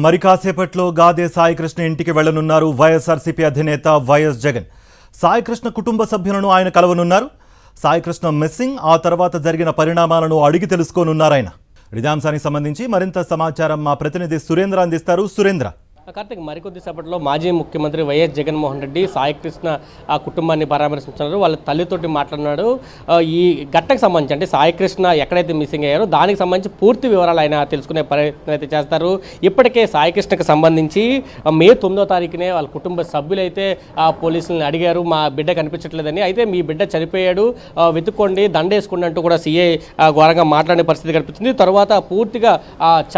మరి కాసేపట్లో గాదే సాయికృష్ణ ఇంటికి వెళ్లనున్నారు వైఎస్ఆర్సీపీ అధినేత వైఎస్ జగన్. సాయికృష్ణ కుటుంబ సభ్యులను ఆయన కలవనున్నారు. సాయికృష్ణ మిస్సింగ్, ఆ తర్వాత జరిగిన పరిణామాలను అడిగి తెలుసుకోనున్నారు ఆయన. ఇదే అంశానికి సంబంధించి మరింత సమాచారం మా ప్రతినిధి సురేంద్ర అందిస్తారు. సురేంద్ర. కార్తిక్, మరికొద్ది సేపట్లో మాజీ ముఖ్యమంత్రి వైఎస్ జగన్మోహన్ రెడ్డి సాయికృష్ణ ఆ కుటుంబాన్ని పరామర్శించున్నారు. వాళ్ళ తల్లితోటి మాట్లాడినాడు. ఈ ఘట్టకు సంబంధించి అంటే సాయికృష్ణ ఎక్కడైతే మిస్సింగ్ అయ్యారో దానికి సంబంధించి పూర్తి వివరాలు ఆయన తెలుసుకునే ప్రయత్నం అయితే చేస్తారు. ఇప్పటికే సాయికృష్ణకు సంబంధించి మే 9వ తారీఖునే వాళ్ళ కుటుంబ సభ్యులైతే పోలీసులను అడిగారు, మా బిడ్డ కనిపించట్లేదని. అయితే మీ బిడ్డ చనిపోయాడు, వెతుక్కోండి, దండేసుకోండి అంటూ కూడా సీఐ ఘోరంగా మాట్లాడే పరిస్థితి కనిపిస్తుంది. తర్వాత పూర్తిగా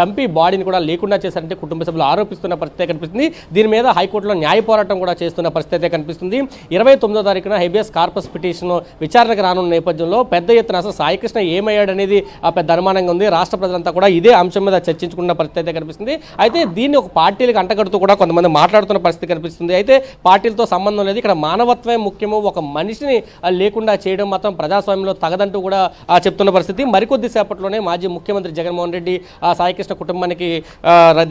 చంపి బాడీని కూడా లేకుండా చేశారంటే కుటుంబ సభ్యులు ఆరోపిస్తున్న పరిస్థితి కనిపిస్తుంది. దీని మీద హైకోర్టులో న్యాయ పోరాటం కూడా చేస్తున్న పరిస్థితి కనిపిస్తుంది. 29వ తారీఖున హెబియస్ కార్పస్ పిటిషన్ విచారణకు రానున్న నేపథ్యంలో పెద్ద ఎత్తున అసలు సాయికృష్ణ ఏమయ్యాడనేది పెద్ద అనుమానంగా ఉంది. రాష్ట్ర ప్రజలంతా కూడా ఇదే అంశం మీద చర్చించుకున్న పరిస్థితి కనిపిస్తుంది. అయితే దీన్ని ఒక పార్టీలకు అంటగడుతూ కూడా కొంతమంది మాట్లాడుతున్న పరిస్థితి కనిపిస్తుంది. అయితే పార్టీలతో సంబంధం లేదు, ఇక్కడ మానవత్వమే ముఖ్యము, ఒక మనిషిని లేకుండా చేయడం మాత్రం ప్రజాస్వామ్యంలో తగదంటూ కూడా చెప్తున్న పరిస్థితి. మరికొద్ది సేపట్లోనే మాజీ ముఖ్యమంత్రి జగన్మోహన్ రెడ్డి సాయికృష్ణ కుటుంబానికి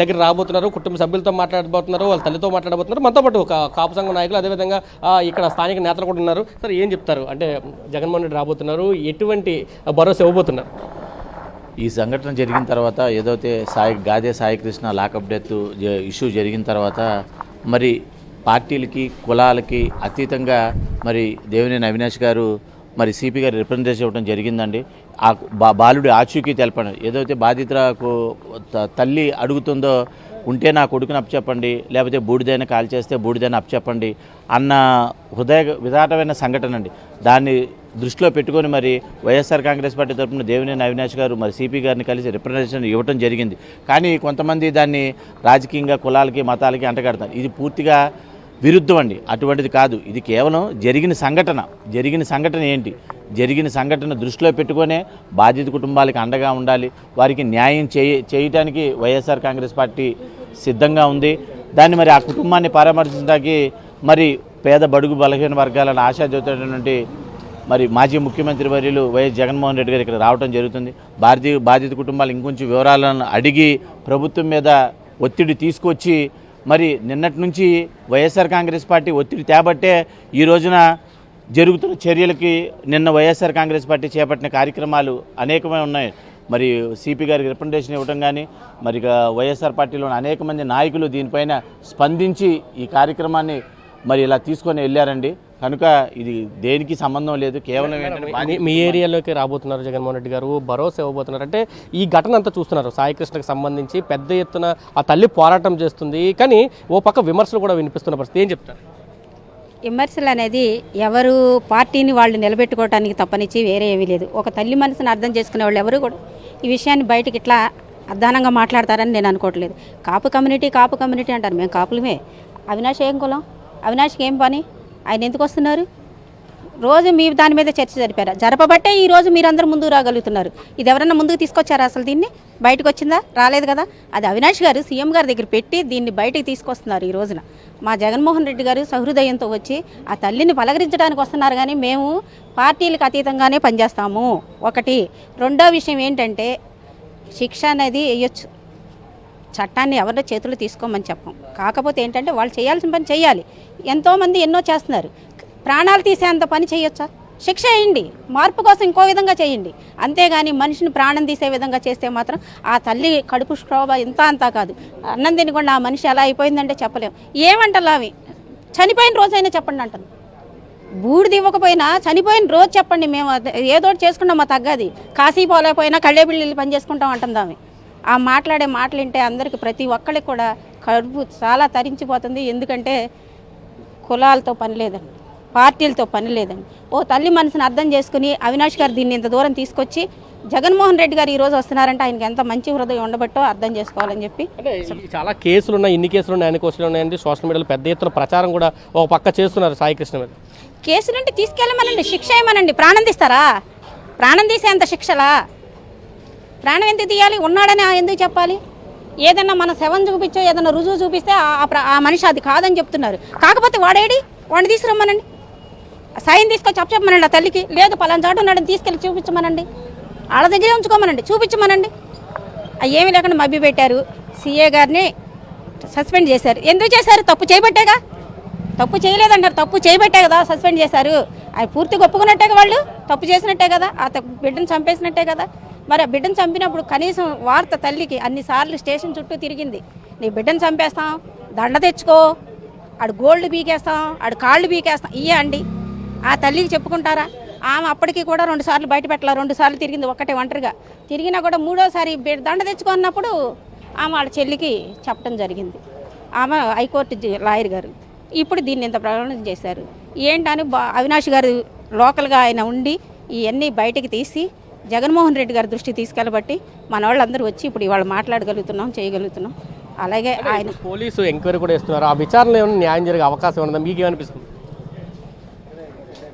దగ్గర రాబోతున్నారు. కుటుంబ సభ్యులతో మాట్లాడబోతున్నారు, వాళ్ళ తల్లితో మాట్లాడబోతున్నారు. మనతో పాటు కాపు సంఘ నాయకులు, అదేవిధంగా ఇక్కడ స్థానిక నేతలు కూడా ఉన్నారు. సార్, ఏం చెప్తారు? అంటే జగన్మోహన్ రెడ్డి రాబోతున్నారు, ఎటువంటి భరోసా ఇవ్వబోతున్నారు? ఈ సంఘటన జరిగిన తర్వాత ఏదైతే Gade Saikrishna lockup death issue జరిగిన తర్వాత మరి పార్టీలకి కులాలకి అతీతంగా మరి దేవినేని అవినాష్ గారు మరి సిపి గారు రిప్రజెంటేషన్ ఇవ్వడం జరిగిందండి. ఆ బాలుడి ఆచూకీ తెలపండి. ఏదైతే బాధితులకు తల్లి అడుగుతుందో, ఉంటే నా కొడుకుని అప్పచెప్పండి, లేకపోతే బూడిదైనా కాల్ చేస్తే బూడిదైనా అప్పచెప్పండి అన్న హృదయ విధాటమైన సంఘటన అండి. దాన్ని దృష్టిలో పెట్టుకొని మరి వైఎస్ఆర్ కాంగ్రెస్ పార్టీ తరఫున దేవినేని అవినాష్ గారు మరి సిపి గారిని కలిసి రిప్రజెంటేషన్ ఇవ్వడం జరిగింది. కానీ కొంతమంది దాన్ని రాజకీయంగా కులాలకి మతాలకి అంటగడతారు. ఇది పూర్తిగా విరుద్ధం అండి. అటువంటిది కాదు. ఇది కేవలం జరిగిన సంఘటన ఏంటి, జరిగిన సంఘటన దృష్టిలో పెట్టుకునే బాధిత కుటుంబాలకి అండగా ఉండాలి, వారికి న్యాయం చేయటానికి వైఎస్ఆర్ కాంగ్రెస్ పార్టీ సిద్ధంగా ఉంది. దాన్ని మరి ఆ కుటుంబాన్ని పరామర్శించడానికి మరి పేద బడుగు బలహీన వర్గాలను ఆశాజ్యోతినటువంటి మరి మాజీ ముఖ్యమంత్రి వర్యులు వైఎస్ జగన్మోహన్ రెడ్డి గారు ఇక్కడ రావడం జరుగుతుంది. బాధిత కుటుంబాలు ఇంకొంచెం వివరాలను అడిగి ప్రభుత్వం మీద ఒత్తిడి తీసుకొచ్చి మరి నిన్నటి నుంచి వైఎస్ఆర్ కాంగ్రెస్ పార్టీ ఒత్తిడి తేబట్టే ఈ రోజున జరుగుతున్న చర్యలకి నిన్న వైఎస్ఆర్ కాంగ్రెస్ పార్టీ చేపట్టిన కార్యక్రమాలు అనేకమే ఉన్నాయి. మరి సిపి గారికి రిప్రజెంటేషన్ ఇవ్వడం కానీ మరి వైఎస్ఆర్ పార్టీలోని అనేక మంది నాయకులు దీనిపైన స్పందించి ఈ కార్యక్రమాన్ని మరి ఇలా తీసుకొని వెళ్ళారండి. కనుక ఇది దేనికి సంబంధం లేదు. కేవలం మీ ఏరియాలోకి రాబోతున్నారు జగన్మోహన్ రెడ్డి గారు, భరోసా ఇవ్వబోతున్నారు. అంటే ఈ ఘటన అంతా చూస్తున్నారు, సాయికృష్ణకు సంబంధించి పెద్ద ఎత్తున ఆ తల్లి పోరాటం చేస్తుంది, కానీ ఓ పక్క విమర్శలు కూడా వినిపిస్తున్న పరిస్థితి. ఏం చెప్తారు? విమర్శలు అనేది ఎవరు పార్టీని వాళ్ళు నిలబెట్టుకోవడానికి తప్పనిచ్చి వేరే ఏమీ లేదు. ఒక తల్లి మనసును అర్థం చేసుకునే వాళ్ళు ఎవరు కూడా ఈ విషయాన్ని బయటకి ఇట్లా అద్దానంగా మాట్లాడతారని నేను అనుకోవట్లేదు. కాపు కమ్యూనిటీ అంటారు, మేము కాపులమే. అవినాష్ ఏం కులం? అవినాష్కి ఏం పని? ఆయన ఎందుకు వస్తున్నారు? రోజు మీ దాని మీద చర్చ జరిపారా? జరపబట్టే ఈరోజు మీరందరూ ముందుకు రాగలుగుతున్నారు. ఇది ఎవరన్నా ముందుకు తీసుకొచ్చారా? అసలు దీన్ని బయటకు వచ్చిందా? రాలేదు కదా. అది అవినాష్ గారు సీఎం గారి దగ్గర పెట్టి దీన్ని బయటకు తీసుకొస్తున్నారు. ఈ రోజున మా జగన్మోహన్ రెడ్డి గారు సహృదయంతో వచ్చి ఆ తల్లిని పలకరించడానికి వస్తున్నారు. కానీ మేము పార్టీలకు అతీతంగానే పనిచేస్తాము. ఒకటి. రెండో విషయం ఏంటంటే, శిక్ష అనేది వేయొచ్చు, చట్టాన్ని ఎవరిలో చేతులు తీసుకోమని చెప్పం. కాకపోతే ఏంటంటే వాళ్ళు చేయాల్సిన పని చేయాలి. ఎంతోమంది ఎన్నో చేస్తున్నారు. ప్రాణాలు తీసేంత పని చేయొచ్చా? శిక్ష వేయండి, మార్పు కోసం ఇంకో విధంగా చేయండి. అంతేగాని మనిషిని ప్రాణం తీసే విధంగా చేస్తే మాత్రం ఆ తల్లి కడుపు క్షోభ అంతా కాదు. అన్నం తినకుండా ఆ మనిషి ఎలా అయిపోయిందంటే చెప్పలేము. ఏమంటారు అవి? చనిపోయిన రోజైనా చెప్పండి అంటాను. బూడిది ఇవ్వకపోయినా చనిపోయిన రోజు చెప్పండి, మేము ఏదోటి చేసుకుంటాం, మా తగ్గది. కాశీ పోలేకపోయినా కళ్ళేబిళ్ళి పని చేసుకుంటాం అంటుంది ఆమె. ఆ మాట్లాడే మాటలు వింటే అందరికి, ప్రతి ఒక్కరికి కూడా కడుపు చాలా తరించిపోతుంది. ఎందుకంటే కులాలతో పని లేదండి, పార్టీలతో పని లేదండి. ఓ తల్లి మనసుని అర్థం చేసుకుని అవినాష్ గారు దీన్ని ఇంత దూరం తీసుకొచ్చి జగన్మోహన్ రెడ్డి గారు ఈరోజు వస్తున్నారంటే ఆయనకి ఎంత మంచి హృదయం ఉండబట్టో అర్థం చేసుకోవాలని చెప్పి. చాలా కేసులు ఉన్నాయి, ఇన్ని కేసులు ఉన్నాయి, అన్ని కేసులు ఉన్నాయండి. సోషల్ మీడియాలో పెద్ద ఎత్తున ప్రచారం కూడా ఒక పక్క చేస్తున్నారు సాయికృష్ణ మీద. కేసులుంటే తీసుకెళ్ళమనండి, శిక్ష ఏమనండి. ప్రాణం తీస్తారా? ప్రాణం తీసేంత శిక్షలా? ప్రాణం ఎందుకు తీయాలి? ఉన్నాడని ఎందుకు చెప్పాలి? ఏదన్నా మన శవం చూపించో ఏదన్నా రుజువు చూపిస్తే ఆ మనిషి అది కాదని చెప్తున్నారు. కాకపోతే వాడిని తీసుకురమ్మనండి, సాయం తీసుకొచ్చి చెప్పమనండి. ఆ తల్లికి లేదు పలానా చాటు ఉన్నాడని తీసుకెళ్ళి చూపించమనండి, వాళ్ళ దగ్గరే ఉంచుకోమనండి, చూపించమనండి. ఏమీ లేకుండా మభ్య పెట్టారు. సీఏ గారిని సస్పెండ్ చేశారు. ఎందుకు చేశారు? తప్పు చేయబట్టేగా. తప్పు చేయలేదంటారు, తప్పు చేయబట్టే కదా సస్పెండ్ చేశారు. అది పూర్తిగా ఒప్పుకున్నట్టే వాళ్ళు తప్పు చేసినట్టే కదా, ఆ బిడ్డను చంపేసినట్టే కదా. మరి ఆ బిడ్డను చంపినప్పుడు కనీసం వార్త తల్లికి అన్నిసార్లు స్టేషన్ చుట్టూ తిరిగింది. నీ బిడ్డను చంపేస్తాం, దండ తెచ్చుకో, ఆడు గోల్డ్ బీకేస్తాం, ఆడు కాళ్ళు బీకేస్తాం, ఇయ్యే అండి. ఆ తల్లికి చెప్పుకుంటారా? ఆమె అప్పటికి కూడా 2 సార్లు బయట పెట్టాల, 2 సార్లు తిరిగింది ఒక్కటే ఒంటరిగా. తిరిగినా కూడా 3వసారి దండ తెచ్చుకున్నప్పుడు ఆమె వాళ్ళ చెల్లికి చెప్పడం జరిగింది. ఆమె హైకోర్టు లాయర్ గారు ఇప్పుడు దీన్ని ఇంత ప్రకటన చేశారు. ఏంటని అవినాష్ గారు లోకల్గా ఆయన ఉండి ఇవన్నీ బయటికి తీసి జగన్మోహన్ రెడ్డి గారి దృష్టికి తీసుకెళ్ళబట్టి మన వాళ్ళందరూ వచ్చి ఇప్పుడు ఇవాళ మాట్లాడగలుగుతున్నాం, చేయగలుగుతున్నాం. అలాగే ఆయన పోలీసు ఎంక్వైరీ కూడా ఇస్తున్నారు. ఆ విచారణలో ఏమైనా న్యాయం జరిగే అవకాశం ఉందా? మీకు ఏమనిపిస్తుంది?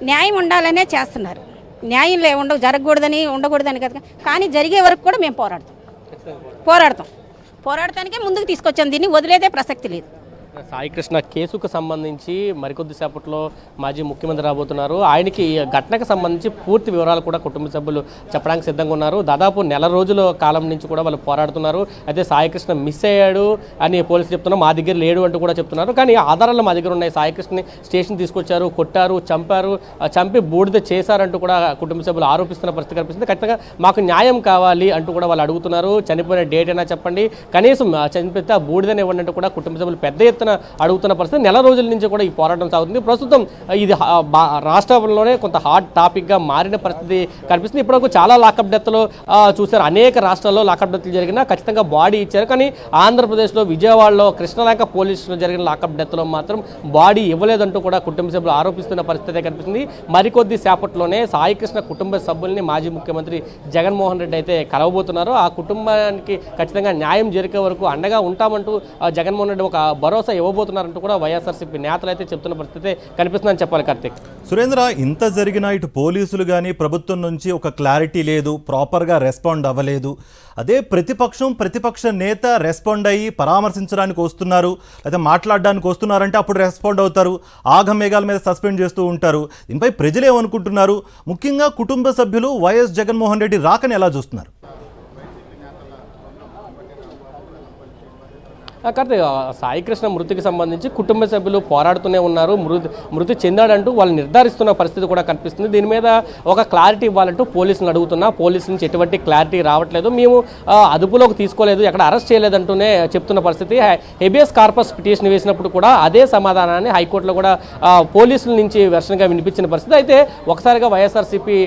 న్యాయం ఉండాలనే చేస్తున్నారు. న్యాయం జరగకూడదని ఉండకూడదని కదా, కానీ జరిగే వరకు కూడా మేము పోరాడటానికే ముందుకు తీసుకొచ్చాం. దీన్ని వదిలేదే ప్రసక్తి లేదు. సాయికృష్ణ కేసుకు సంబంధించి మరికొద్ది సేపట్లో మాజీ ముఖ్యమంత్రి రాబోతున్నారు. ఆయనకి ఈ ఘటనకు సంబంధించి పూర్తి వివరాలు కూడా కుటుంబ సభ్యులు చెప్పడానికి సిద్ధంగా ఉన్నారు. దాదాపు నెల రోజుల కాలం నుంచి కూడా వాళ్ళు పోరాడుతున్నారు. అయితే సాయికృష్ణ మిస్ అయ్యాడు అని పోలీసులు చెప్తున్నారు, మా దగ్గర లేడు అంటూ కూడా చెప్తున్నారు. కానీ ఆధారాలు మా దగ్గర ఉన్నాయి, సాయికృష్ణని స్టేషన్ తీసుకొచ్చారు, కొట్టారు, చంపి బూడిద చేశారంటూ కూడా కుటుంబ సభ్యులు ఆరోపిస్తున్న పరిస్థితి కనిపిస్తుంది. ఖచ్చితంగా మాకు న్యాయం కావాలి అంటూ కూడా వాళ్ళు అడుగుతున్నారు. చనిపోయిన డేట్ అయినా చెప్పండి, కనీసం చనిపోతే ఆ బూడిదని ఇవ్వండి అంటూ కూడా కుటుంబ సభ్యులు పెద్ద ఎత్తున అడుగుతున్న పరిస్థితి. నెల రోజుల నుంచి కూడా ఈ పోరాటం సాగుతుంది. ప్రస్తుతం ఇది రాష్ట్రంలోనే కొంత హాట్ టాపిక్గా మారిన పరిస్థితి కనిపిస్తుంది. ఇప్పటివరకు చాలా లాకప్ డెత్లు చూశారు, అనేక రాష్ట్రాల్లో లాకప్ డెత్లు జరిగినా ఖచ్చితంగా బాడీ ఇచ్చారు. కానీ ఆంధ్రప్రదేశ్లో విజయవాడలో కృష్ణలంక పోలీస్ స్టేషన్లో జరిగిన లాకప్ డెత్లో మాత్రం బాడీ ఇవ్వలేదంటూ కూడా కుటుంబ సభ్యులు ఆరోపిస్తున్న పరిస్థితి కనిపిస్తుంది. మరికొద్ది సేపట్లోనే సాయికృష్ణ కుటుంబ సభ్యుల్ని మాజీ ముఖ్యమంత్రి జగన్మోహన్ రెడ్డి అయితే కలవబోతున్నారు. ఆ కుటుంబానికి ఖచ్చితంగా న్యాయం జరిగే వరకు అండగా ఉంటామంటూ జగన్మోహన్ రెడ్డి ఒక భరోసా ఇవ్వబోతున్నారంటూ కూడా వైఎస్ఆర్సీపీ నేతలు అయితే చెప్తున్న పరిస్థితి కనిపిస్తుందని చెప్పాలి. కార్తీక్, సురేంద్ర, ఇంత జరిగినా ఇటు పోలీసులు కానీ ప్రభుత్వం నుంచి ఒక క్లారిటీ లేదు, ప్రాపర్గా రెస్పాండ్ అవ్వలేదు. అదే ప్రతిపక్ష నేత రెస్పాండ్ అయ్యి పరామర్శించడానికి వస్తున్నారు, లేదా మాట్లాడడానికి వస్తున్నారంటే అప్పుడు రెస్పాండ్ అవుతారు, ఆగమేఘాల మీద సస్పెండ్ చేస్తూ ఉంటారు. దీనిపై ప్రజలు ఏమనుకుంటున్నారు? ముఖ్యంగా కుటుంబ సభ్యులు వైఎస్ జగన్మోహన్ రెడ్డి రాకని ఎలా చూస్తున్నారు? కార్తీక్, సాయికృష్ణ మృతికి సంబంధించి కుటుంబ సభ్యులు పోరాడుతూనే ఉన్నారు. మృతి చెందాడంటూ వాళ్ళు నిర్ధారిస్తున్న పరిస్థితి కూడా కనిపిస్తుంది. దీని మీద ఒక క్లారిటీ ఇవ్వాలంటూ పోలీసులను అడుగుతున్నా, పోలీసుల నుంచి ఎటువంటి క్లారిటీ రావట్లేదు. మేము అదుపులోకి తీసుకోలేదు, ఎక్కడ అరెస్ట్ చేయలేదంటూనే చెప్తున్న పరిస్థితి. హెబియస్ కార్పస్ పిటిషన్ వేసినప్పుడు కూడా అదే సమాధానాన్ని హైకోర్టులో కూడా పోలీసుల నుంచి వెర్షన్గా వినిపించిన పరిస్థితి. అయితే ఒకసారిగా వైఎస్ఆర్సీపీ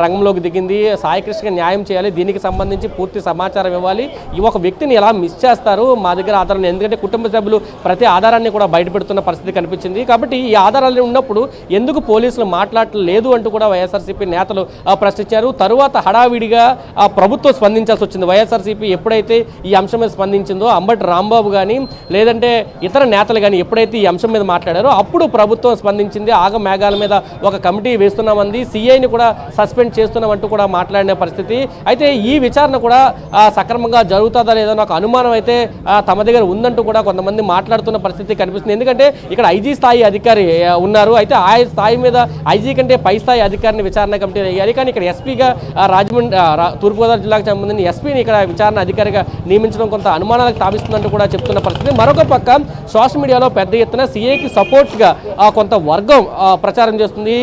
రంగంలోకి దిగింది. సాయికృష్ణకి న్యాయం చేయాలి, దీనికి సంబంధించి పూర్తి సమాచారం ఇవ్వాలి. ఈ ఒక వ్యక్తిని ఎలా మిస్ చేస్తారు, మా దగ్గర ఆధారం, ఎందుకంటే కుటుంబ సభ్యులు ప్రతి ఆధారాన్ని కూడా బయటపెడుతున్న పరిస్థితి కనిపించింది. కాబట్టి ఈ ఆధారాలు ఉన్నప్పుడు ఎందుకు పోలీసులు మాట్లాడలేదు అంటూ కూడా వైఎస్ఆర్సీపీ నేతలు ప్రశ్నించారు. తరువాత హడావిడిగా ప్రభుత్వం స్పందించాల్సి వచ్చింది. వైఎస్ఆర్సీపీ ఎప్పుడైతే ఈ అంశం మీద స్పందించిందో, అంబటి రాంబాబు కానీ లేదంటే ఇతర నేతలు కానీ ఎప్పుడైతే ఈ అంశం మీద మాట్లాడారో అప్పుడు ప్రభుత్వం స్పందించింది. ఆగ మేఘాల మీద ఒక కమిటీ వేస్తున్నామంది, సిఐని కూడా సస్పెండ్ చేస్తున్నామంటూ కూడా మాట్లాడిన పరిస్థితి. అయితే ఈ విచారణ కూడా సక్రమంగా జరుగుతుందా లేదా ఒక అనుమానం అయితే తమ దగ్గర ఉందంటూ కూడా కొంతమంది మాట్లాడుతున్న పరిస్థితి కనిపిస్తుంది. ఎందుకంటే ఇక్కడ ఐజీ స్థాయి అధికారి ఉన్నారు. అయితే ఆ స్థాయి మీద ఐజీ కంటే పై స్థాయి అధికారిని విచారణ కమిటీ అయ్యారు. కానీ ఇక్కడ ఎస్పీగా రాజమండ్రి తూర్పుగోదావరి జిల్లాకు సంబంధించిన ఎస్పీని ఇక్కడ విచారణ అధికారిగా నియమించడం కొంత అనుమానాలకు తావిస్తుందంటూ కూడా చెప్తున్న పరిస్థితి. మరొక పక్క సోషల్ మీడియాలో పెద్ద ఎత్తున సీఏకి సపోర్ట్గా కొంత వర్గం ప్రచారం చేస్తుంది.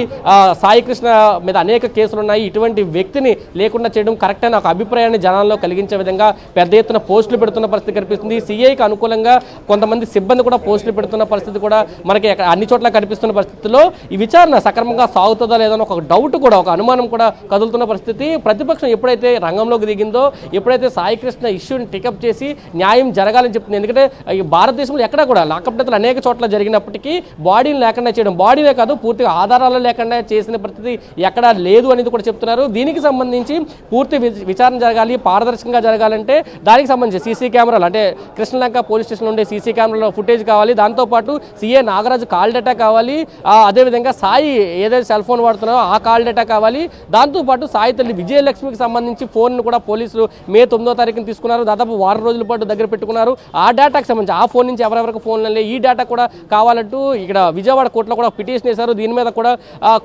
సాయికృష్ణ మీద అనేక కేసులు ఉన్నాయి, ఇటువంటి వ్యక్తిని లేకుండా చేయడం కరెక్ట్ అని ఒక అభిప్రాయాన్ని జనాల్లో కలిగించే విధంగా పెద్ద ఎత్తున పోస్టులు పెడుతున్న పరిస్థితి కనిపిస్తుంది. సీఐకి అనుకూలంగా కొంతమంది సిబ్బంది కూడా పోస్టులు పెడుతున్న పరిస్థితి కూడా మనకి అన్ని చోట్ల కనిపిస్తున్న పరిస్థితిలో ఈ విచారణ సక్రమంగా సాగుతుందా లేదని ఒక డౌట్ కూడా, ఒక అనుమానం కూడా కదులుతున్న పరిస్థితి. ప్రతిపక్షం ఎప్పుడైతే రంగంలోకి దిగిందో, ఎప్పుడైతే సాయికృష్ణ ఇష్యూని టికప్ చేసి న్యాయం జరగాలని చెప్తుంది. ఎందుకంటే ఈ భారతదేశంలో ఎక్కడ కూడా లాకప్ డెత్లు అనేక చోట్ల జరిగినప్పటికీ బాడీని లేకుండా చేయడం, బాడీనే కాదు పూర్తిగా ఆధారాలు లేకుండా చేసిన పరిస్థితి ఎక్కడా లేదు అనేది కూడా చెప్తున్నారు. దీనికి సంబంధించి పూర్తి విచారణ జరగాలి, పారదర్శకంగా జరగాలంటే దానికి సంబంధించి సీసీ కెమెరాలు, అంటే కృష్ణలంక పోలీస్ స్టేషన్ ఉండే సీసీ కెమెరాలో ఫుటేజ్ కావాలి. దాంతోపాటు సీఏ నాగరాజు కాల్ డేటా కావాలి. అదేవిధంగా సాయి ఏదైతే సెల్ ఫోన్ వాడుతున్నారో ఆ కాల్ డేటా కావాలి. దాంతోపాటు సాయి తల్లి విజయలక్ష్మికి సంబంధించి ఫోన్ను కూడా పోలీసులు మే 9వ తారీఖున తీసుకున్నారు. దాదాపు వారం రోజుల పాటు దగ్గర పెట్టుకున్నారు. ఆ డేటాకి సంబంధించి ఆ ఫోన్ నుంచి ఎవరెవరికి ఫోన్లు ఈ డేటా కూడా కావాలంటూ ఇక్కడ విజయవాడ కోర్టులో కూడా పిటిషన్ వేశారు. దీని మీద కూడా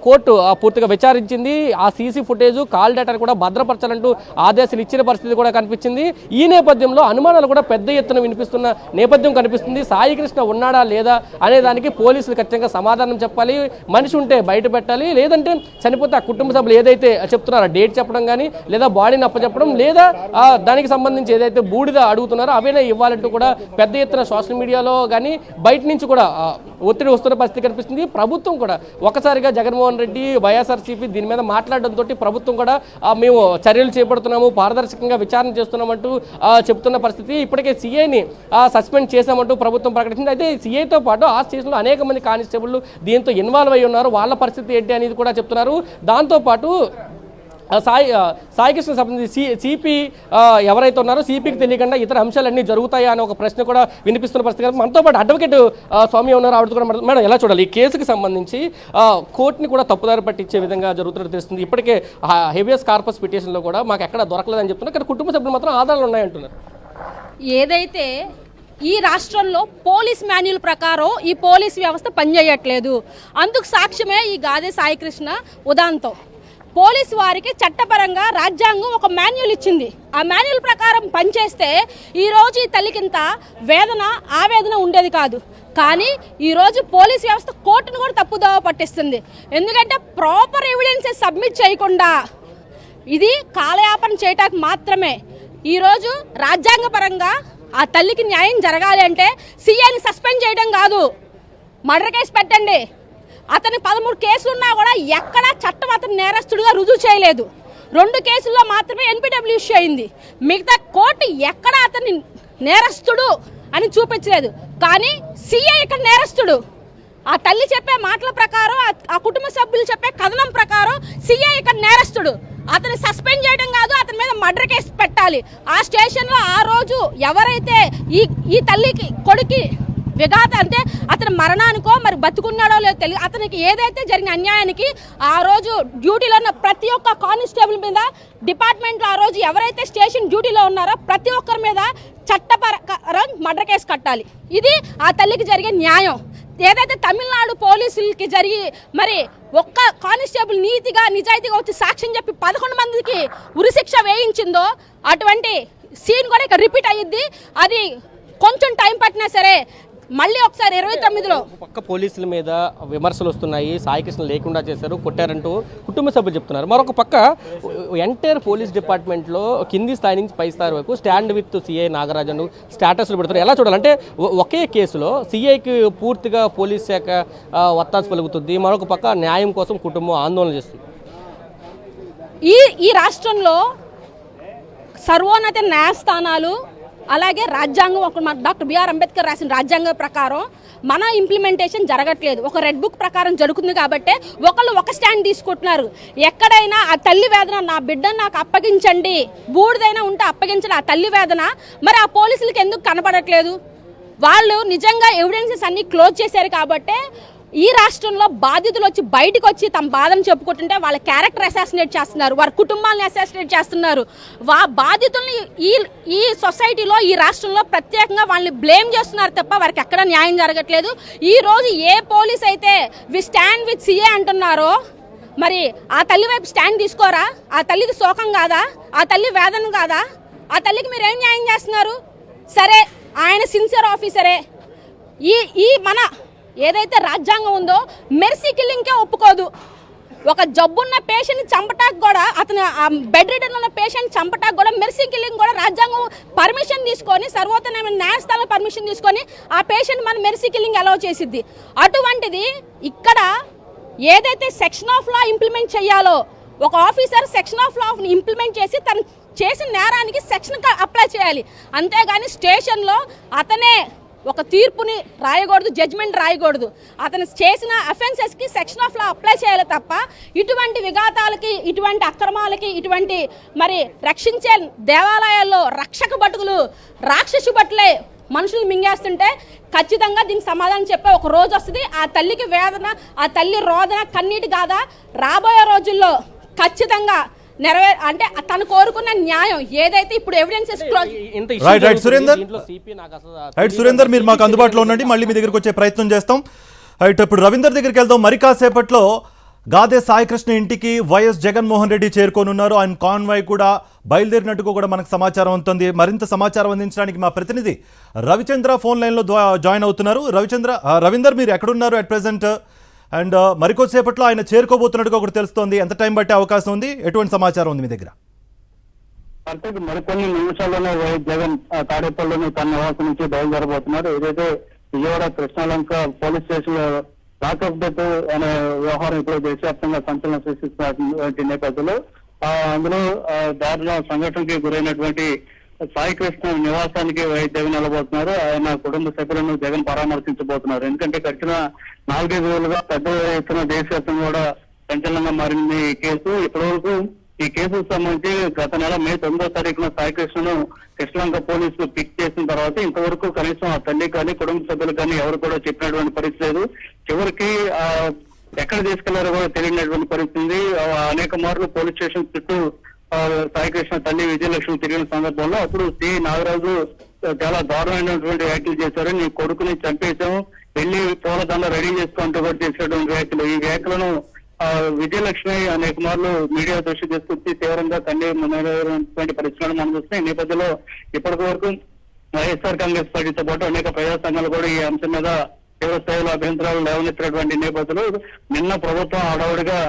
కోర్టు పూర్తిగా విచారించింది. ఆ సీసీ ఫుటేజ్, కాల్ డేటాను కూడా భద్రపరచాలంటూ ఆదేశాలు ఇచ్చిన పరిస్థితి కూడా కనిపించింది. ఈ నేపథ్యంలో అనుమానాలు కూడా పెద్ద ఎత్తున వినిపిస్తున్న నేపథ్యం కనిపిస్తుంది. సాయి కృష్ణ ఉన్నాడా లేదా అనే దానికి పోలీసులు ఖచ్చితంగా సమాధానం చెప్పాలి. మనిషి ఉంటే బయట పెట్టాలి, లేదంటే చనిపోతే ఆ కుటుంబ సభ్యులు ఏదైతే చెప్తున్నారో డేట్ చెప్పడం కానీ, లేదా బాడీని అప్పచెప్పడం, లేదా దానికి సంబంధించి ఏదైతే బూడిద అడుగుతున్నారో అవే ఇవ్వాలంటూ కూడా పెద్ద ఎత్తున సోషల్ మీడియాలో కానీ బయట నుంచి కూడా ఒత్తిడి వస్తున్న పరిస్థితి కనిపిస్తుంది. ప్రభుత్వం కూడా ఒకసారిగా జగన్మోహన్ రెడ్డి వైఎస్ఆర్సీపీ దీని మీద మాట్లాడడంతో ప్రభుత్వం కూడా మేము చర్యలు చేపడుతున్నాము, పారదర్శకంగా విచారణ చేస్తున్నామంటూ చెప్తున్న పరిస్థితి. ఇప్పటికే సీఐని సస్పెండ్ చేశామంటూ ప్రభుత్వం ప్రకటించింది. అయితే సీఐతో పాటు ఆ స్టేషన్లో అనేక మంది కానిస్టేబుల్ దీంతో ఇన్వాల్వ్ అయి ఉన్నారు. వాళ్ళ పరిస్థితి ఏంటి అనేది కూడా చెప్తున్నారు. దాంతోపాటు సాయి కృష్ణ సంబంధించి సిపి ఎవరైతే ఉన్నారో సిపికి తెలియకుండా ఇతర అంశాలన్నీ జరుగుతాయా అనే ఒక ప్రశ్న కూడా వినిపిస్తున్న పరిస్థితి. మనతో పాటు అడ్వకేట్ స్వామి ఉన్నారు, ఆవిడ కూడా మేడం ఎలా చూడాలి ఈ కేసుకి సంబంధించి కోర్టుని కూడా తప్పుదారి పట్టించే విధంగా జరుగుతున్నట్టు తెలుస్తుంది. ఇప్పటికే హెబియస్ కార్పస్ పిటిషన్లో కూడా మాకు ఎక్కడ దొరకలేదని చెప్తున్నారు, కానీ కుటుంబ సభ్యులు మాత్రం ఆధారాలు ఉన్నాయంటున్నారు. ఏదైతే ఈ రాష్ట్రంలో పోలీస్ మాన్యువల్ ప్రకారం ఈ పోలీస్ వ్యవస్థ పనిచేయట్లేదు, అందుకు సాక్ష్యమే ఈ గాదే సాయి కృష్ణ ఉదాంతం. పోలీసు వారికి చట్టపరంగా రాజ్యాంగం ఒక మాన్యువల్ ఇచ్చింది. ఆ మాన్యువల్ ప్రకారం పనిచేస్తే ఈరోజు ఈ తల్లికింత వేదన ఆవేదన ఉండేది కాదు. కానీ ఈరోజు పోలీస్ వ్యవస్థ కోర్టును కూడా తప్పుదోవ పట్టిస్తుంది. ఎందుకంటే ప్రాపర్ ఎవిడెన్సెస్ సబ్మిట్ చేయకుండా ఇది కాలయాపన చేయటానికి మాత్రమే. ఈరోజు రాజ్యాంగపరంగా ఆ తల్లికి న్యాయం జరగాలి అంటే సీఐని సస్పెండ్ చేయడం కాదు, మర్డర్ కేసు పెట్టండి. అతని 13 కేసులు ఉన్నా కూడా ఎక్కడా చట్టం అతను నేరస్తుడిగా రుజువు చేయలేదు. 2 కేసుల్లో మాత్రమే ఎన్పిడబ్ల్యూ ఇష్యూ అయింది. మిగతా కోర్టు ఎక్కడా అతన్ని నేరస్తుడు అని చూపించలేదు. కానీ సీఐ ఇక్కడ నేరస్తుడు. ఆ తల్లి చెప్పే మాటల ప్రకారం, ఆ కుటుంబ సభ్యులు చెప్పే కథనం ప్రకారం సీఐ ఇక్కడ నేరస్తుడు. అతన్ని సస్పెండ్ చేయడం కాదు, అతని మీద మర్డర్ కేసు పెట్టాలి. ఆ స్టేషన్లో ఆ రోజు ఎవరైతే ఈ తల్లికి కొడుకి విఘాత అంటే అతని మరణానికో మరి బతుకున్నాడో లేదో తెలియదు, అతనికి ఏదైతే జరిగిన అన్యాయానికి ఆ రోజు డ్యూటీలో ఉన్న ప్రతి ఒక్క కానిస్టేబుల్ మీద డిపార్ట్మెంట్లో ఆ రోజు ఎవరైతే స్టేషన్ డ్యూటీలో ఉన్నారో ప్రతి ఒక్కరి మీద చట్టపరం మర్డర్ కేసు కట్టాలి. ఇది ఆ తల్లికి జరిగే న్యాయం. ఏదైతే తమిళనాడు పోలీసులకి జరిగి మరి ఒక్క కానిస్టేబుల్ నీతిగా నిజాయితీగా వచ్చి సాక్ష్యం చెప్పి 11 మందికి ఉరిశిక్ష వేయించిందో అటువంటి సీన్ కూడా ఇక రిపీట్ అయ్యిద్ది. అది కొంచెం టైం పట్టినా సరే మళ్ళీ ఒకసారి 29లో పక్క పోలీసుల మీద విమర్శలు వస్తున్నాయి. సాయి కృష్ణ లేకుండా చేశారు, కొట్టారంటూ కుటుంబ సభ్యులు చెప్తున్నారు. మరొక పక్క ఎంటైర్ పోలీస్ డిపార్ట్మెంట్లో కింది స్థాయి నుంచి పై స్థాయి వరకు స్టాండ్ విత్ సిఐ నాగరాజన్ స్టేటస్లు పెడుతున్నారు. ఎలా చూడాలంటే ఒకే కేసులో సిఐకి పూర్తిగా పోలీస్ శాఖ వత్తాసు పలుకుతుంది, మరొక పక్క న్యాయం కోసం కుటుంబం ఆందోళన చేస్తుంది. ఈ రాష్ట్రంలో సర్వోన్నత న్యాయస్థానాలు అలాగే రాజ్యాంగం ఒక డాక్టర్ బిఆర్ అంబేద్కర్ రాసిన రాజ్యాంగం ప్రకారం మన ఇంప్లిమెంటేషన్ జరగట్లేదు. ఒక రెడ్ బుక్ ప్రకారం జరుగుతుంది కాబట్టి ఒకళ్ళు ఒక స్టాండ్ తీసుకుంటున్నారు. ఎక్కడైనా ఆ తల్లి వేదన, నా బిడ్డను నాకు అప్పగించండి, బూడిదైనా ఉంటే అప్పగించండి, ఆ తల్లి వేదన మరి ఆ పోలీసులకు ఎందుకు కనపడట్లేదు? వాళ్ళు నిజంగా ఎవిడెన్సెస్ అన్ని క్లోజ్ చేశారు కాబట్టి ఈ రాష్ట్రంలో బాధితులు వచ్చి బయటకు వచ్చి తమ బాధను చెప్పుకుంటుంటే వాళ్ళ క్యారెక్టర్ అసాసినేట్ చేస్తున్నారు, వారి కుటుంబాలను అసాసినేట్ చేస్తున్నారు. బాధితుల్ని ఈ సొసైటీలో ఈ రాష్ట్రంలో ప్రత్యేకంగా వాళ్ళని బ్లేమ్ చేస్తున్నారు తప్ప వారికి ఎక్కడ న్యాయం జరగట్లేదు. ఈ రోజు ఏ పోలీస్ అయితే వి స్టాండ్ విత్ సిఏ అంటున్నారో మరి ఆ తల్లి వైపు స్టాండ్ తీసుకోరా? ఆ తల్లికి శోకం కాదా? ఆ తల్లి వేదన కాదా? ఆ తల్లికి మీరు ఏం న్యాయం చేస్తున్నారు? సరే, ఆయన సిన్సియర్ ఆఫీసరే. ఈ మన ఏదైతే రాజ్యాంగం ఉందో మెర్సీ కిల్లింగ్కే ఒప్పుకోదు. ఒక జబ్బున్న పేషెంట్ చంపటానికి కూడా, అతను బెడ్ రిడన్ ఉన్న పేషెంట్ చంపటానికి కూడా మెర్సీ కిల్లింగ్ కూడా రాజ్యాంగం పర్మిషన్ తీసుకొని, సర్వోన్నత న్యాయస్థానం పర్మిషన్ తీసుకొని ఆ పేషెంట్ మన మెర్సీ కిల్లింగ్ అలౌ చేసిద్ది. అటువంటిది ఇక్కడ ఏదైతే సెక్షన్ ఆఫ్ లా ఇంప్లిమెంట్ చేయాలో ఒక officer section of law implement చేసి తను చేసిన నేరానికి సెక్షన్ అప్లై చేయాలి. అంతేగాని స్టేషన్లో అతనే ఒక తీర్పుని రాయకూడదు, జడ్జిమెంట్ రాయకూడదు. అతను చేసిన అఫెన్సెస్కి సెక్షన్ ఆఫ్ లా అప్లై చేయాలి తప్ప ఇటువంటి విఘాతాలకి, ఇటువంటి అక్రమాలకి, ఇటువంటి మరి రక్షించే దేవాలయాల్లో రక్షక భటులు రాక్షసు భటులే మనుషులు మింగేస్తుంటే ఖచ్చితంగా దీనికి సమాధానం చెప్పే ఒక రోజు వస్తుంది. ఆ తల్లికి వేదన, ఆ తల్లి రోదన కన్నీటి గాథ రాబోయే రోజుల్లో ఖచ్చితంగా అంటే తను కోరుకున్న న్యాయం ఏదైతే ఇప్పుడు ఎవిడెన్సెస్ రైట్ సురేందర్, మీరు మాకు అందుబాటులో ఉండండి, మళ్ళీ మీ దగ్గరికి వచ్చే ప్రయత్నం చేస్తాం. రైట్, ఇప్పుడు రవీందర్ దగ్గరికి వెళ్దాం. మరి కాసేపట్లో గాదే సాయికృష్ణ ఇంటికి వైఎస్ జగన్మోహన్ రెడ్డి చేరుకోనున్నారు. ఆయన కాన్వాయ్ కూడా బయలుదేరినట్టుగా కూడా మనకు సమాచారం ఉంటుంది. మరింత సమాచారం అందించడానికి మా ప్రతినిధి రవిచంద్ర ఫోన్ లైన్లో జాయిన్ అవుతున్నారు. రవీందర్, మీరు ఎక్కడున్నారు అట్ ప్రెసెంట్? అండ్ మరికొద్దిసేపట్లో ఆయన చేరుకోబోతున్నట్టుగా ఒకటి తెలుస్తోంది. ఎంత టైం పట్టే అవకాశం ఉంది? ఎటువంటి సమాచారం ఉంది మీ దగ్గర? అంటే మరికొన్ని నిమిషాల్లోనే వైఎస్ జగన్ తాడేపల్లిలోని తన నివాసం నుంచి బయలుదేరబోతున్నారు. ఏదైతే విజయవాడ కృష్ణాలంక పోలీస్ స్టేషన్ లో లాకప్ డెత్ అనే వ్యవహారం ఇప్పుడు దేశవ్యాప్తంగా సంచలనం సృష్టిస్తున్నటువంటి నేపథ్యంలో అందులో దారుణ సంఘటనకి గురైనటువంటి సాయికృష్ణ నివాసానికి వైఎస్ జగన్ వెళ్ళబోతున్నారు. ఆయన కుటుంబ సభ్యులను జగన్ పరామర్శించబోతున్నారు. ఎందుకంటే గడిచిన 4-5 రోజులుగా పెద్ద ఎత్తున దేశవ్యాప్తంగా కూడా సంచలనంగా మారింది ఈ కేసు. ఇప్పటివరకు ఈ కేసుకు సంబంధించి గత నెల మే 9వ తారీఖున సాయికృష్ణను కృష్ణలంక పోలీసులు పిక్ చేసిన తర్వాత ఇంతవరకు కనీసం ఆ తల్లి కానీ కుటుంబ సభ్యులు కానీ ఎవరు కూడా చెప్పినటువంటి పరిస్థితి లేదు. చివరికి ఎక్కడ తీసుకెళ్లారో కూడా తెలియనటువంటి పరిస్థితి. అనేక మార్లు పోలీస్ స్టేషన్ చుట్టూ సాయికృష్ణ తల్లి విజయలక్ష్మి తిరిగిన సందర్భంలో అప్పుడు సి నాగరాజు చాలా దారుణమైనటువంటి వ్యాఖ్యలు చేశారు. నీ కొడుకుని చంపేశాము, వెళ్లి పూలదండ రెడీ చేసుకుంటూ కూడా చేసినటువంటి వ్యాఖ్యలు. ఈ వ్యాఖ్యలను విజయలక్ష్మి అనేక మార్లు మీడియా దృష్టి తీసుకొచ్చి తీవ్రంగా కన్నీరు పరిస్థితులను మనం చూస్తున్నాం. ఈ నేపథ్యంలో ఇప్పటి వరకు వైఎస్ఆర్ కాంగ్రెస్ పార్టీతో పాటు అనేక ప్రజా సంఘాలు కూడా ఈ అంశం మీద తీవ్ర స్థాయిలో అభ్యంతరాలు లేవనెత్తినటువంటి నేపథ్యంలో నిన్న ప్రభుత్వం హడావుడిగా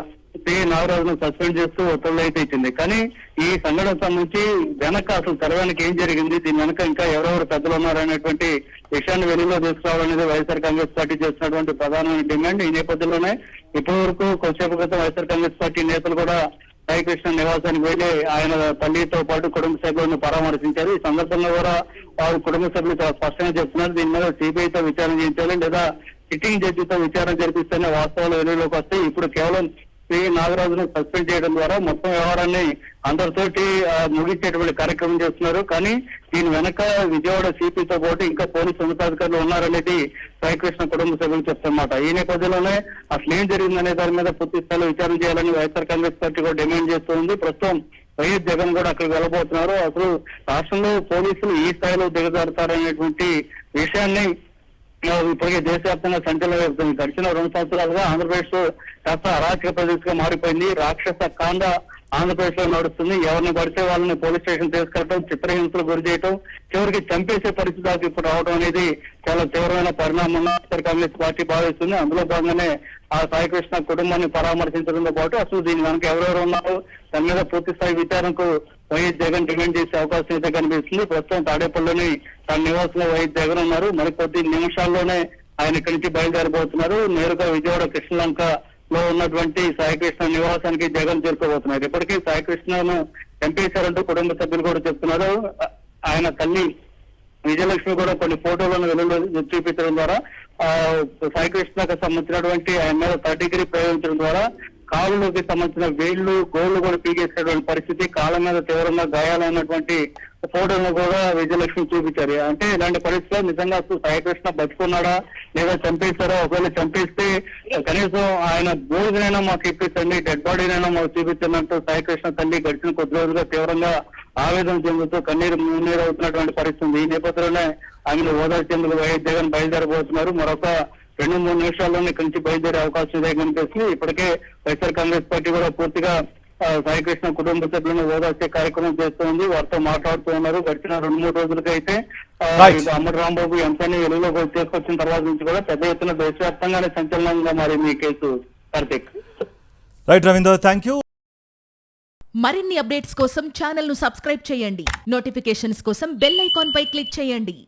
సి నాగరాజును సస్పెండ్ చేస్తూ ఉత్తర్వులు అయితే ఇచ్చింది. కానీ ఈ సంఘటన సంబంధించి వెనక అసలు తెలవడానికి ఏం జరిగింది, దీని వెనక ఇంకా ఎవరెవరు పెద్దలు ఉన్నారనేటువంటి విషయాన్ని వెలుగులో తీసుకురావాలనేది వైఎస్ఆర్ కాంగ్రెస్ పార్టీ చేస్తున్నటువంటి ప్రధానమైన డిమాండ్. ఈ నేపథ్యంలోనే ఇప్పటి వరకు కొద్దిసేపు క్రితం వైఎస్ఆర్ కాంగ్రెస్ పార్టీ నేతలు కూడా సాయికృష్ణ నివాసానికి వెళ్లి ఆయన తల్లితో పాటు కుటుంబ సభ్యులను పరామర్శించారు. ఈ సందర్భంగా కూడా వారు కుటుంబ సభ్యులు చాలా స్పష్టంగా చెప్తున్నారు, దీని మీద సిబిఐతో విచారణ చేయించాలి లేదా సిట్టింగ్ జడ్జితో విచారణ జరిపిస్తేనే వాస్తవాలు వెలుగులోకి వస్తాయి. ఇప్పుడు కేవలం సి నాగరాజును సస్పెండ్ చేయడం ద్వారా మొత్తం వ్యవహారాన్ని అందరితోటి ముగించేటువంటి కార్యక్రమం చేస్తున్నారు. కానీ దీని వెనక విజయవాడ సిపితో పాటు ఇంకా పోలీసు ఉన్నతాధికారులు ఉన్నారనేది సాయికృష్ణ కుటుంబ సభ్యులు చెప్తున్నమాట. ఈ నేపథ్యంలోనే అసలు ఏం జరిగిందనే దాని మీద పూర్తి స్థాయిలో విచారణ చేయాలని వైఎస్ఆర్ కాంగ్రెస్ పార్టీ కూడా డిమాండ్ చేస్తుంది. ప్రస్తుతం వైఎస్ జగన్ కూడా అక్కడికి వెళ్ళబోతున్నారు. అసలు రాష్ట్రంలో పోలీసులు ఈ స్థాయిలో దిగజారుతారనేటువంటి విషయాన్ని ఇప్పటికే దేశవ్యాప్తంగా సంచలనం జరుగుతుంది. గడిచిన 2 సంవత్సరాలుగా ఆంధ్రప్రదేశ్ కాస్త అరాచక ప్రదేశంగా మారిపోయింది. రాక్షస కాండ ఆంధ్రప్రదేశ్ లో నడుస్తుంది. ఎవరిని పడితే వాళ్ళని పోలీస్ స్టేషన్ తీసుకెళ్ళటం, చిత్రహింసలు గురి చేయటం, చివరికి చంపేసే పరిస్థితి దాకా ఇప్పుడు రావడం అనేది చాలా తీవ్రమైన పరిణామం కాంగ్రెస్ పార్టీ భావిస్తుంది. అందులో భాగంగానే ఆ సాయికృష్ణ కుటుంబాన్ని పరామర్శించడంతో పాటు అసలు దీని వెనక ఎవరెవరు ఉన్నారు దాని మీద పూర్తి స్థాయి విచారణకు వైఎస్ జగన్ డిమాండ్ చేసే అవకాశం అయితే కనిపిస్తుంది. ప్రస్తుతం తాడేపల్లిలోని తన నివాసంలో వైఎస్ జగన్ ఉన్నారు. మరికొద్ది నిమిషాల్లోనే ఆయన ఇక్కడి నుంచి బయలుదేరబోతున్నారు. నేరుగా విజయవాడ కృష్ణలంక లో ఉన్నటువంటి సాయికృష్ణ నివాసానికి జగన్ చేరుకోబోతున్నారు. ఇప్పటికీ సాయికృష్ణను చంపేశారంటూ కుటుంబ సభ్యులు కూడా చెప్తున్నారు. ఆయన తల్లి విజయలక్ష్మి కూడా కొన్ని ఫోటోలను వెలుగులో చూపించడం ద్వారా సాయికృష్ణకు సంబంధించినటువంటి ఆయన మీద 3rd డిగ్రీ ప్రయోగించడం ద్వారా కాళ్ళలోకి సంబంధించిన వేళ్లు గోళ్లు కూడా పీకేసినటువంటి పరిస్థితి, కాళ్ళ మీద తీవ్రంగా గాయాలైనటువంటి ఫోటోలను కూడా విజయలక్ష్మి చూపించారు. అంటే ఇలాంటి పరిస్థితుల్లో నిజంగా సాయికృష్ణ బతుకున్నాడా లేదా చంపేశారా? ఒకవేళ చంపేస్తే కనీసం ఆయన బోధినైనా మాకు ఇప్పించండి, డెడ్ బాడీనైనా మాకు చూపించండి అంటూ సాయికృష్ణ తల్లి గడిచిన కొద్ది రోజులుగా తీవ్రంగా ఆవేదన చెందుతూ కన్నీరు అవుతున్నటువంటి పరిస్థితి. ఈ నేపథ్యంలోనే ఆమెను ఓదార్చేందుకు వైఎస్ జగన్ బయలుదేరబోతున్నారు. మరొక 2-3 నిమిషాల్లోనే ఇక్కడి నుంచి బయలుదేరే అవకాశం ఇదే కనిపిస్తుంది. ఇప్పటికే వైఎస్ఆర్ కాంగ్రెస్ పార్టీ కూడా పూర్తిగా సాయికృష్ణ కుటుంబ సభ్యులను ఓదార్చే కార్యక్రమం చేస్తోంది. వారితో మాట్లాడుతూ ఉన్నారు. గడిచిన 2-3 రోజులకి అయితే అమ్మటి రాంబాబు అంశాన్ని వెలుగులోకి తీసుకొచ్చిన తర్వాత నుంచి కూడా పెద్ద ఎత్తున దేశవ్యాప్తంగానే సంచలనంగా మారింది ఈ case. Karthik. Right Ravinder, thank you. మరిన్ని అప్డేట్స్ కోసం ఛానల్ ను సబ్స్క్రైబ్ చేయండి. నోటిఫికేషన్స్ కోసం బెల్ ఐకాన్ పై క్లిక్ చేయండి.